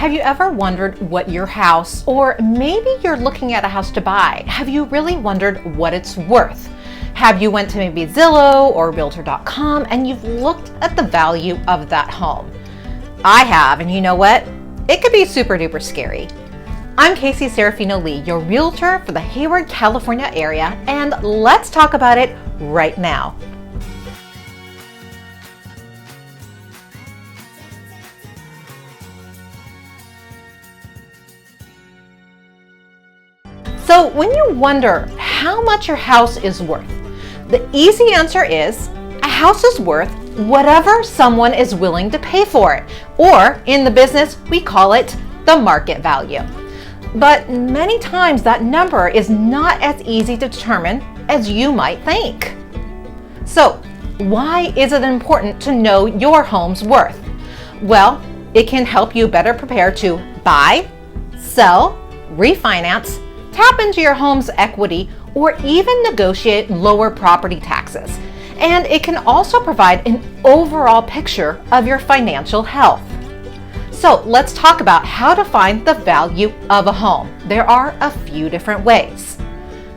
Have you ever wondered what your house, or maybe you're looking at a house to buy, have you really wondered what it's worth? Have you went to maybe Zillow or Realtor.com and you've looked at the value of that home? I have, and you know what? It could be super duper scary. I'm Serafino-Lee, your realtor for the Hayward, California area, and let's talk about it right now. So when you wonder how much your house is worth, the easy answer is a house is worth whatever someone is willing to pay for it, or in the business, we call it the market value. But many times that number is not as easy to determine as you might think. So why is it important to know your home's worth? Well, it can help you better prepare to buy, sell, refinance, tap into your home's equity, or even negotiate lower property taxes. And it can also provide an overall picture of your financial health. So let's talk about how to find the value of a home. There are a few different ways.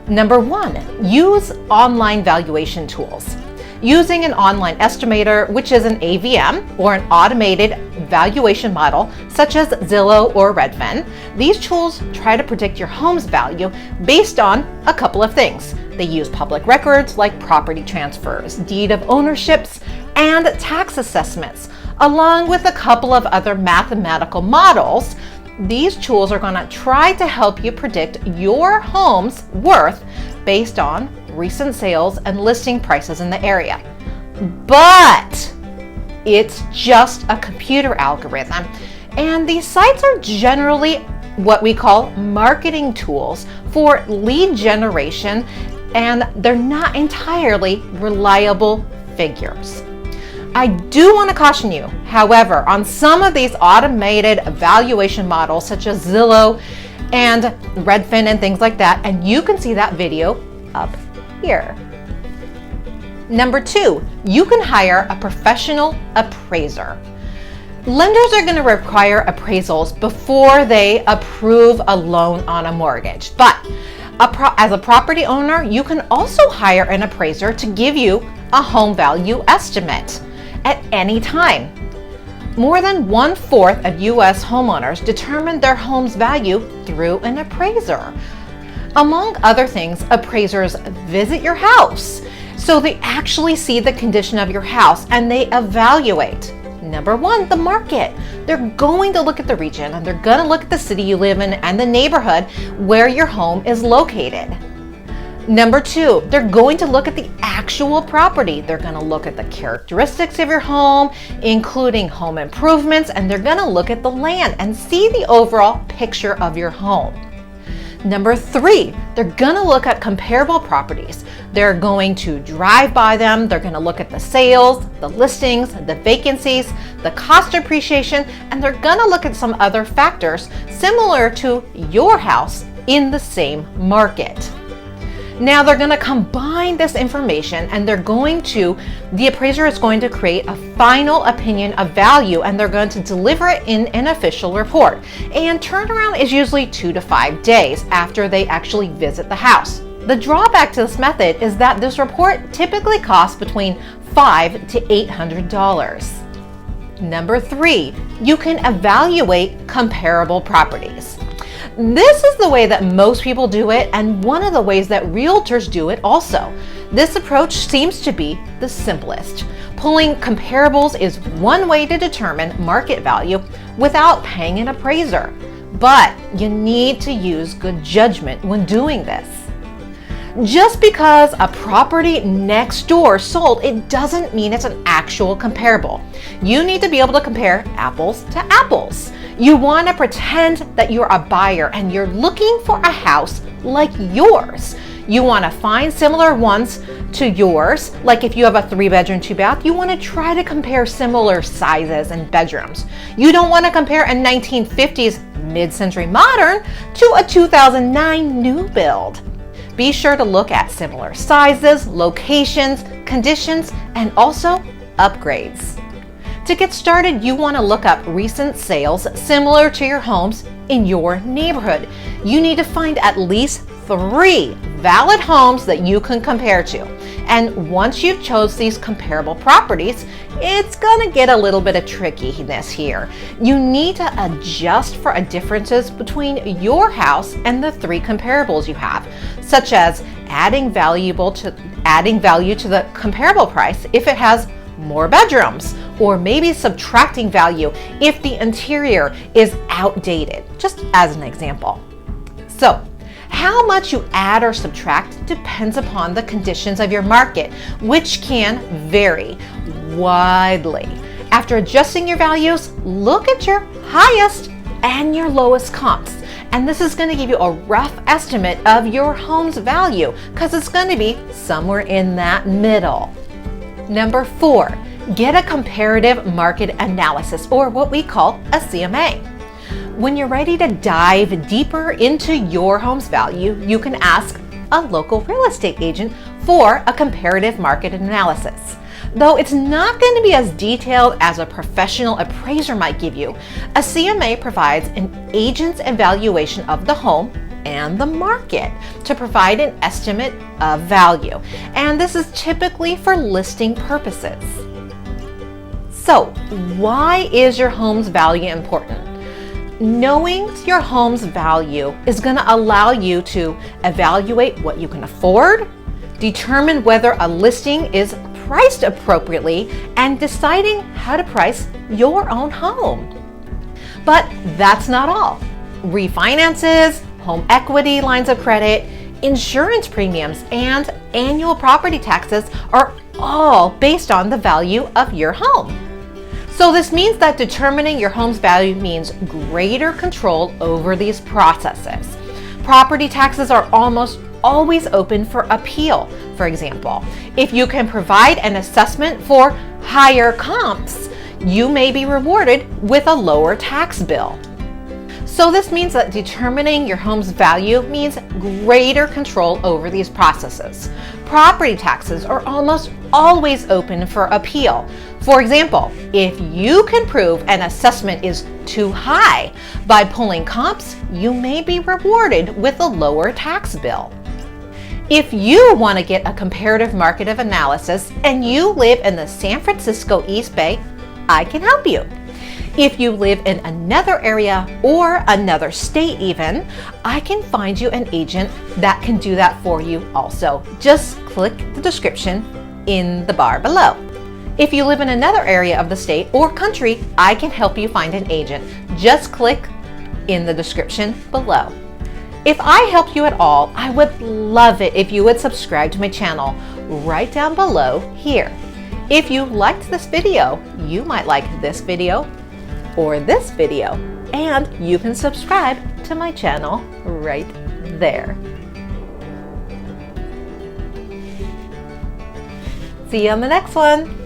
Number one, use online valuation tools. Using an online estimator, which is an AVM or an automated valuation model such as Zillow or Redfin, these tools try to predict your home's value based on a couple of things. They use public records like property transfers, deed of ownerships, and tax assessments, along with a couple of other mathematical models. These tools are going to try to help you predict your home's worth based on recent sales and listing prices in the area. But it's just a computer algorithm, and these sites are generally what we call marketing tools for lead generation, and they're not entirely reliable figures. I do want to caution you, however, on some of these automated valuation models such as Zillow and Redfin and things like that, and you can see that video up here. Number two, you can hire a professional appraiser. Lenders are going to require appraisals before they approve a loan on a mortgage, but as a property owner, you can also hire an appraiser to give you a home value estimate at any time. More than 1/4 of U.S. homeowners determine their home's value through an appraiser. Among other things, appraisers visit your house, so they actually see the condition of your house and they evaluate. Number one, the market. They're going to look at the region and they're going to look at the city you live in and the neighborhood where your home is located. Number two, they're going to look at the actual property. They're going to look at the characteristics of your home, including home improvements, and they're going to look at the land and see the overall picture of your home. Number three, they're going to look at comparable properties. They're going to drive by them. They're going to look at the sales, the listings, the vacancies, the cost appreciation, and they're going to look at some other factors similar to your house in the same market. Now they're going to combine this information and the appraiser is going to create a final opinion of value, and they're going to deliver it in an official report. And turnaround is usually 2 to 5 days after they actually visit the house. The drawback to this method is that this report typically costs between $500 to $800. Number three, you can evaluate comparable properties. This is the way that most people do it, and one of the ways that realtors do it also. This approach seems to be the simplest. Pulling comparables is one way to determine market value without paying an appraiser, but you need to use good judgment when doing this. Just because a property next door sold, it doesn't mean it's an actual comparable. You need to be able to compare apples to apples. You want to pretend that you're a buyer and you're looking for a house like yours. You want to find similar ones to yours. Like if you have a 3-bedroom, 2-bath, you want to try to compare similar sizes and bedrooms. You don't want to compare a 1950s mid-century modern to a 2009 new build. Be sure to look at similar sizes, locations, conditions, and also upgrades. To get started, you want to look up recent sales similar to your homes in your neighborhood. You need to find at least 3 valid homes that you can compare to. And once you've chose these comparable properties, it's gonna get a little bit of trickiness here. You need to adjust for differences between your house and the 3 comparables you have, such as adding value to the comparable price if it has more bedrooms, or maybe subtracting value if the interior is outdated, just as an example. So, how much you add or subtract depends upon the conditions of your market, which can vary widely. After adjusting your values, look at your highest and your lowest comps. And this is going to give you a rough estimate of your home's value because it's going to be somewhere in that middle. Number 4, get a comparative market analysis, or what we call a CMA. When you're ready to dive deeper into your home's value, you can ask a local real estate agent for a comparative market analysis. Though it's not going to be as detailed as a professional appraiser might give you, a CMA provides an agent's evaluation of the home and the market to provide an estimate of value. And this is typically for listing purposes. So, why is your home's value important? Knowing your home's value is going to allow you to evaluate what you can afford, determine whether a listing is priced appropriately, and deciding how to price your own home. But that's not all. Refinances, home equity lines of credit, insurance premiums, and annual property taxes are all based on the value of your home. So this means that determining your home's value means greater control over these processes. Property taxes are almost always open for appeal. For example, if you can provide an assessment for higher comps, you may be rewarded with a lower tax bill. So this means that determining your home's value means greater control over these processes. Property taxes are almost always open for appeal. For example, if you can prove an assessment is too high by pulling comps, you may be rewarded with a lower tax bill. If you want to get a comparative market analysis and you live in the San Francisco East Bay, I can help you. If you live in another area or another state even, I can find you an agent that can do that for you also. Just click the description in the bar below. If you live in another area of the state or country, I can help you find an agent. Just click in the description below. If I helped you at all, I would love it if you would subscribe to my channel right down below here. If you liked this video, you might like this video or this video, and you can subscribe to my channel right there. See you on the next one.